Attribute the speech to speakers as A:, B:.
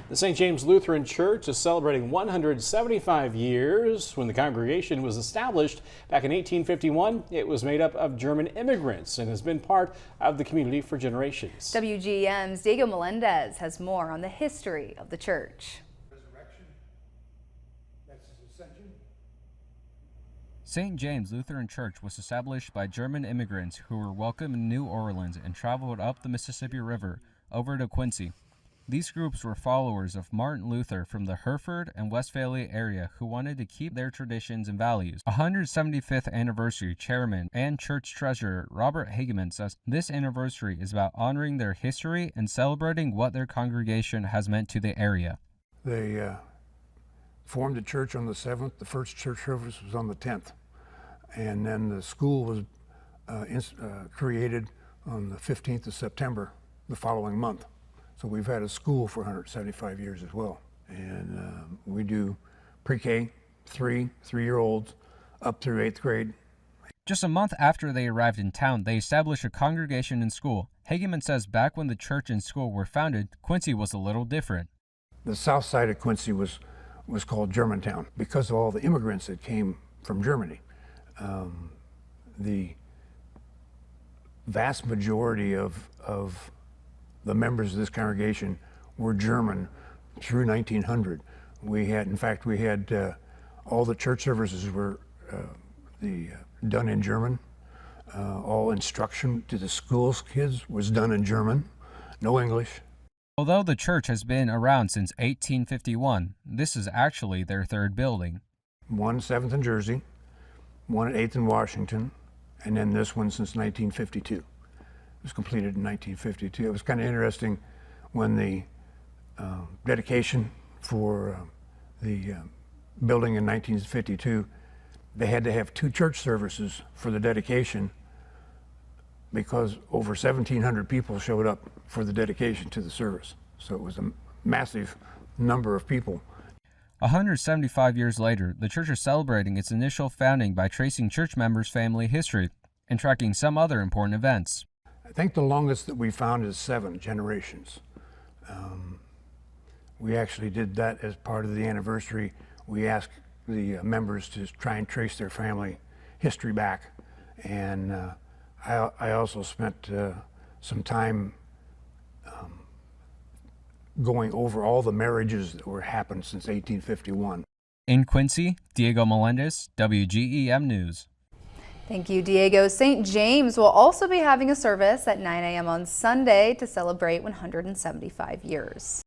A: The St. James Lutheran Church is celebrating 175 years. When the congregation was established back in 1851, it was made up of German immigrants and has been part of the community for generations.
B: WGEM's Diego Melendez has more on the history of the church.
C: St. James Lutheran Church was established by German immigrants who were welcome in New Orleans and traveled up the Mississippi River over to Quincy. These groups were followers of Martin Luther from the Hereford and Westphalia area who wanted to keep their traditions and values. 175th anniversary chairman and church treasurer Robert Hageman says this anniversary is about honoring their history and celebrating what their congregation has meant to the area.
D: They formed the church on the 7th. The first church service was on the 10th. And then the school was created on the 15th of September the following month. So we've had a school for 175 years as well. And we do pre-K, three-year-olds, up through 8th grade.
C: Just a month after they arrived in town, they established a congregation in school. Hageman says back when the church and school were founded, Quincy was a little different.
D: The south side of Quincy was called Germantown because of all the immigrants that came from Germany. The vast majority of the members of this congregation were German through 1900. In fact, we had all the church services were done in German. All instruction to the school's kids was done in German, no English.
C: Although the church has been around since 1851, this is actually their third building.
D: One 7th in Jersey, one at 8th in Washington, and then this one since 1952. It was completed in 1952. It was kind of interesting when the dedication for the building in 1952, they had to have 2 church services for the dedication because over 1,700 people showed up for the dedication to the service. So it was a massive number of people.
C: 175 years later, the church is celebrating its initial founding by tracing church members' family history and tracking some other important events.
D: I think the longest that we found is 7 generations. We actually did that as part of the anniversary. We asked the members to try and trace their family history back. And I also spent some time going over all the marriages that were happened since 1851.
C: In Quincy, Diego Melendez, WGEM News.
B: Thank you, Diego. St. James will also be having a service at 9 a.m. on Sunday to celebrate 175 years.